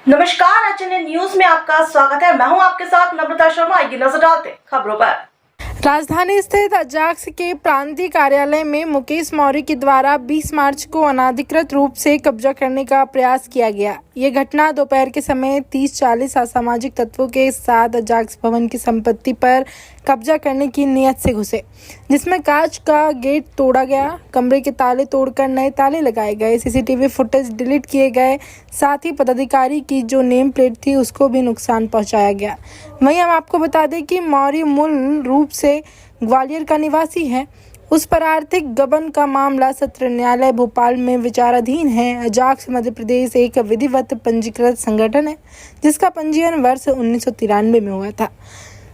नमस्कार, HNN news में आपका स्वागत है। मैं हूं आपके साथ नम्रता शर्मा। आइए नजर डालते हैं खबरों पर। राजधानी स्थित अजाक्स के प्रांतीय कार्यालय में मुकेश मौर्य के द्वारा 20 मार्च को अनाधिकृत रूप से कब्जा करने का प्रयास किया गया। ये घटना दोपहर के समय 30-40 असामाजिक तत्वों के साथ अजाक्स भवन की संपत्ति पर कब्जा करने की नियत से घुसे, जिसमें कांच का गेट तोड़ा गया, कमरे के ताले तोड़कर नए ताले लगाए गए, सीसीटीवी फुटेज डिलीट किए गए, साथ ही पदाधिकारी की जो नेम प्लेट थी उसको भी नुकसान पहुंचाया गया। वहीं हम आपको बता दें कि मौर्य मूल रूप से ग्वालियर का निवासी है। उस पर आर्थिक गबन का मामला सत्र न्यायालय भोपाल में विचाराधीन है। अजाक्स मध्य प्रदेश एक विधिवत पंजीकृत संगठन है, जिसका पंजीयन वर्ष 1993 में हुआ था।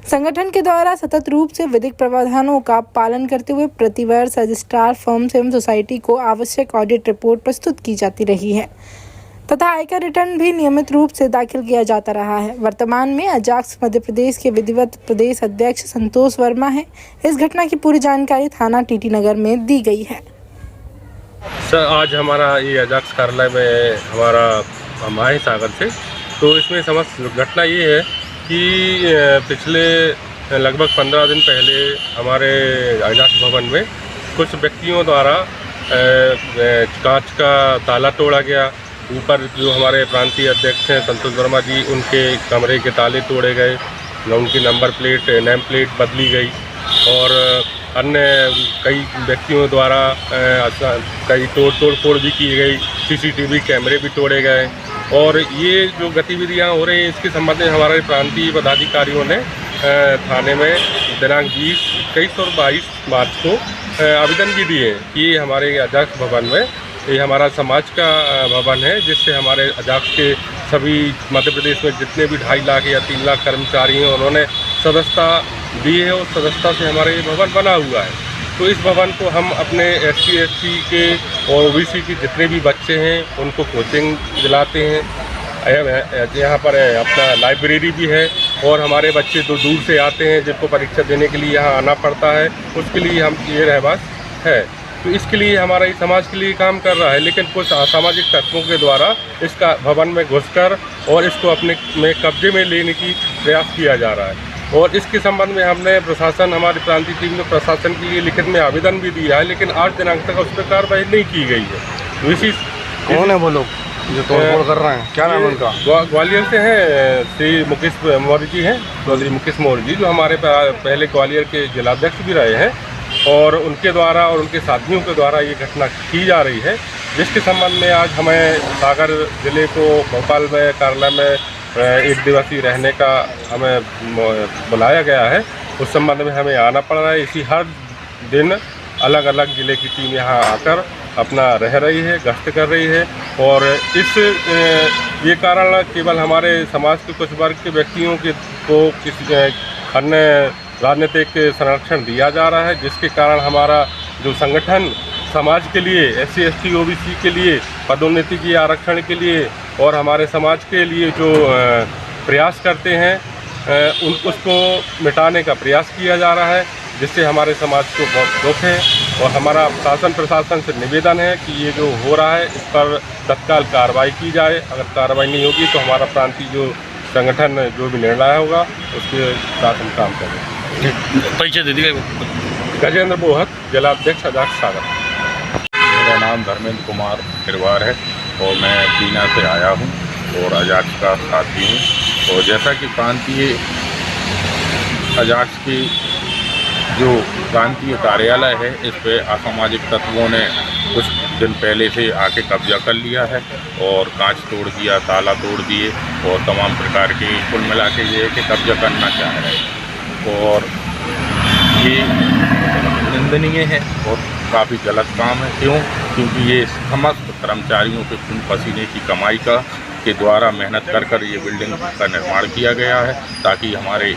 संगठन के द्वारा सतत रूप से विधिक प्रावधानों का पालन करते हुए प्रतिवर्ष रजिस्ट्रार फर्म्स एवं सोसाइटी को आवश्यक ऑडिट रिपोर्ट प्रस्तुत की जाती रही है तथा आयकर रिटर्न भी नियमित रूप से दाखिल किया जाता रहा है। वर्तमान में अजाक्स मध्य प्रदेश के विधिवत प्रदेश अध्यक्ष संतोष वर्मा है। इस घटना की पूरी जानकारी थाना टीटी नगर में दी गई है। सर, आज हमारा ये अजाक्स कार्यालय में हम आए सागर से, तो इसमें समस्त घटना ये है कि पिछले लगभग 15 दिन पहले हमारे अजाक्स भवन में कुछ व्यक्तियों द्वारा कांच का ताला तोड़ा गया। ऊपर जो हमारे प्रांतीय अध्यक्ष हैं संतोष वर्मा जी, उनके कमरे के ताले तोड़े गए, उनकी नेम प्लेट बदली गई और अन्य कई व्यक्तियों द्वारा कई तोड़ भी की गई। सीसीटीवी कैमरे भी तोड़े गए और ये जो गतिविधियां हो रही हैं इसके संबंध में हमारे प्रांतीय पदाधिकारियों ने थाने में दिनांक 20, 21 और 22 मार्च को आवेदन भी दिए कि हमारे अजाक्स भवन में, ये हमारा समाज का भवन है, जिससे हमारे अजाक्स के सभी मध्य प्रदेश में जितने भी 2.5 लाख या 3 लाख कर्मचारी हैं उन्होंने सदस्यता दी है और सदस्यता से हमारे ये भवन बना हुआ है। तो इस भवन को हम अपने SC, ST के और OBC के जितने भी बच्चे हैं उनको कोचिंग दिलाते हैं। यहाँ पर अपना लाइब्रेरी भी है और हमारे बच्चे तो दूर से आते हैं जिनको परीक्षा देने के लिए यहाँ आना पड़ता है, उसके लिए हम ये रहवास है। तो इसके लिए हमारा इस समाज के लिए काम कर रहा है, लेकिन कुछ असामाजिक तत्वों के द्वारा इसका भवन में घुसकर और इसको अपने में कब्जे में लेने की प्रयास किया जा रहा है। और इसके संबंध में हमने हमारी प्रांतीय टीम ने प्रशासन के लिए लिखित में आवेदन भी दिया है, लेकिन आज दिनांक तक उस पर कार्रवाई नहीं की गई है। कौन है वो लोग जो तोड़फोड़ कर रहे हैं? क्या नाम है उनका? ग्वालियर से हैं श्री मुकेश मौर्य जी हैं, चौधरी मुकेश मौर्य जी, जो हमारे पहले ग्वालियर के जिलाध्यक्ष भी रहे हैं और उनके द्वारा और उनके साथियों के द्वारा ये घटना की जा रही है, जिसके संबंध में आज हमें सागर जिले को भोपाल में कार्यालय में 1 दिवसीय रहने का हमें बुलाया गया है। उस संबंध में हमें आना पड़ रहा है। इसी हर दिन अलग अलग ज़िले की टीम यहाँ आकर अपना रह रही है, गश्त कर रही है और ये कारण केवल हमारे समाज के कुछ वर्ग के व्यक्तियों को किसी अन्य राजनीतिक संरक्षण दिया जा रहा है, जिसके कारण हमारा जो संगठन समाज के लिए, SC, ST, OBC के लिए पदोन्नति की आरक्षण के लिए और हमारे समाज के लिए जो प्रयास करते हैं उसको मिटाने का प्रयास किया जा रहा है, जिससे हमारे समाज को बहुत दुख है। और हमारा शासन प्रशासन से निवेदन है कि ये जो हो रहा है इस पर तत्काल कार्रवाई की जाए। अगर कार्रवाई नहीं होगी तो हमारा प्रांतीय जो संगठन जो भी निर्णय होगा उसके साथ हम काम करेंगे। परिचय दे दीजिए। गजेंद्र बोहत, जिलाध्यक्ष अजाक्स सागर। मेरा नाम धर्मेंद्र कुमार गिरवार है और मैं बीना से आया हूँ और अजाक्स का साथी हूँ। और जैसा कि प्रांतीय अजाक्स की जो प्रांतीय कार्यालय है इस पे असामाजिक तत्वों ने कुछ दिन पहले से आके कब्जा कर लिया है और कांच तोड़ दिया, ताला तोड़ दिए और तमाम प्रकार के कुल मिला के ये कि कब्जा करना चाह रहे हैं और ये निंदनीय है और काफ़ी गलत काम है। क्योंकि ये समस्त कर्मचारियों के खून पसीने की कमाई के द्वारा मेहनत कर ये बिल्डिंग का निर्माण किया गया है, ताकि हमारे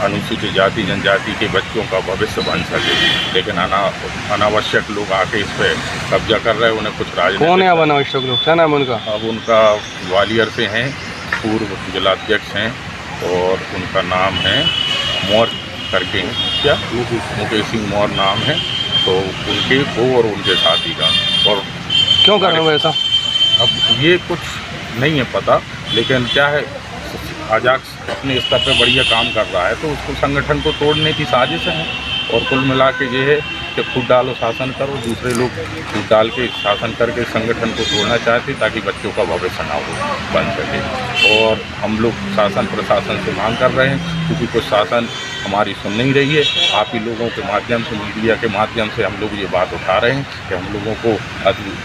अनुसूचित जाति जनजाति के बच्चों का भविष्य बन सके। लेकिन अनावश्यक लोग आके इस पर कब्जा कर रहे हैं। उन्हें कुछ राजनीतिक कौन है अनावश्यक लोग? क्या नाम उनका? अब उनका ग्वालियर से हैं, पूर्व जिलाध्यक्ष हैं और उनका नाम है मौर्य करके हैं, क्या मुकेश सिंह मौर्य नाम है। तो उनके वो और उनके साथी का। और क्यों कर रहे हो ऐसा? अब ये कुछ नहीं है पता, लेकिन क्या है, अजाक्स अपने स्तर पे बढ़िया काम कर रहा है, तो उसको संगठन को तोड़ने की साजिश है। और कुल मिला के ये है कि खुद डालो शासन करो, दूसरे लोग खुद डाल के शासन करके संगठन को तोड़ना चाहते ताकि बच्चों का भविष्य ना हो बन सके। और हम लोग शासन प्रशासन से मांग कर रहे हैं, क्योंकि कुछ शासन हमारी सुन नहीं रही है। आप ही लोगों के माध्यम से, मीडिया के माध्यम से हम लोग ये बात उठा रहे हैं कि हम लोगों को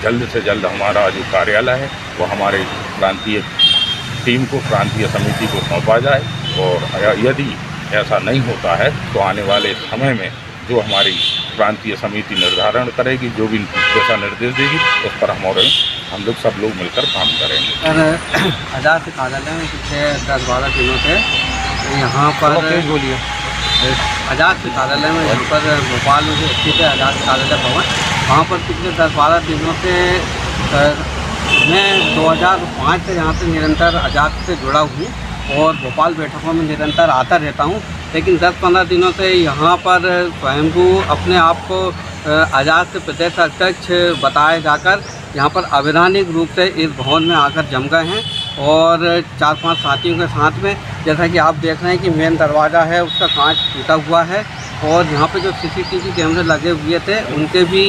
जल्द से जल्द हमारा जो कार्यालय है वो हमारे प्रांतीय टीम को, प्रांतीय समिति को सौंपा जाए। और यदि ऐसा नहीं होता है तो आने वाले समय में जो हमारी प्रांतीय समिति निर्धारण करेगी, जो भी जैसा निर्देश देगी, उस पर हम लोग सब लोग मिलकर काम करेंगे। सर, अजाक्स कार्यालय में पिछले 10-12 दिनों से यहाँ पर अजाक्स कार्यालय में, यहाँ पर भोपाल में जो स्थित है अजाक्स कार्यालय भवन, वहाँ पर पिछले 10-12 दिनों से मैं 2005 से यहाँ से निरंतर अजाक्स से जुड़ा हूँ और भोपाल बैठकों में निरंतर आता रहता हूँ। लेकिन 10-15 दिनों से यहाँ पर स्वयंभू अपने आप को अजाक्स के प्रदेश अध्यक्ष बताए जाकर यहाँ पर अवैधानिक रूप से इस भवन में आकर जम गए हैं और 4-5 साथियों के साथ में, जैसा कि आप देख रहे हैं कि मेन दरवाज़ा है उसका कांच टूटा हुआ है और यहाँ पे जो CCTV कैमरे लगे हुए थे उनके भी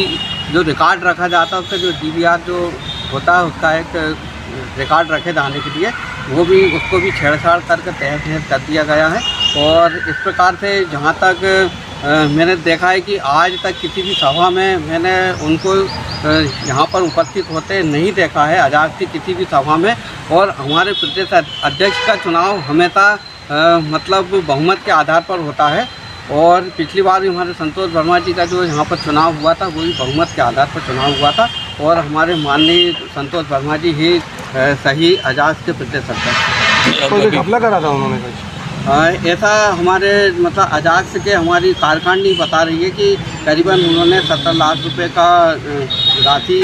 जो रिकॉर्ड रखा जाता है, उसका जो DVR जो होता है उसका एक रिकॉर्ड रखे जाने के लिए, वो भी उसको भी छेड़छाड़ करके तहस कर दिया गया है। और इस प्रकार से जहाँ तक मैंने देखा है कि आज तक किसी भी सभा में मैंने उनको यहाँ पर उपस्थित होते नहीं देखा है, अजाक्स की किसी भी सभा में। और हमारे प्रदेश अध्यक्ष का चुनाव हमेशा मतलब बहुमत के आधार पर होता है और पिछली बार भी हमारे संतोष वर्मा जी का जो यहाँ पर चुनाव हुआ था वो भी बहुमत के आधार पर चुनाव हुआ था और हमारे माननीय संतोष वर्मा जी ही सही अजाक्स के प्रदेश अध्यक्ष। घपला करा था उन्होंने, ऐसा हमारे मतलब अजाक्स के हमारी कार्यकारिणी बता रही है कि करीबन उन्होंने 70 लाख रुपए का राशि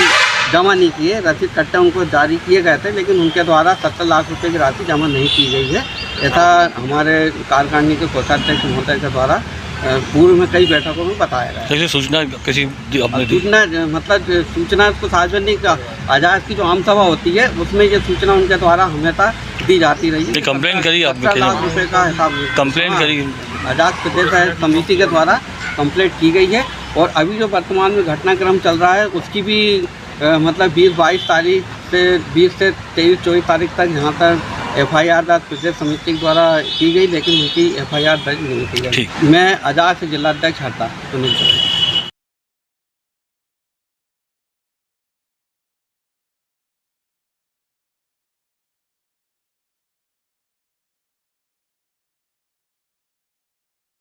जमा नहीं की है। रसीद कट्टे उनको जारी किए गए थे लेकिन उनके द्वारा 70 लाख रुपए की राशि जमा नहीं की गई है। ऐसा हमारे कार्यकारिणी के कोषाध्यक्ष महोदय के द्वारा पूर्व में कई बैठकों में बताया गया। कैसे सूचना किसी सूचना मतलब सूचना को सार्वजनिक अजाक्स की जो आम सभा होती है उसमें ये सूचना उनके द्वारा हमेशा दी जाती रही है। कंप्लेन करी आपने? 70 लाख रुपए का हिसाब कंप्लेन करी अजाक्स प्रदेश समिति के द्वारा कंप्लेंट की गई है और अभी जो वर्तमान में घटनाक्रम चल रहा है उसकी भी मतलब 20-22 तारीख से 20 से 23-24 तारीख तक यहाँ तक FIR दर्ज प्रदेश समिति द्वारा की गई, लेकिन उनकी FIR दर्ज नहीं की गई। मैं अजाक्स जिलाध्यक्ष हरदा सुनील।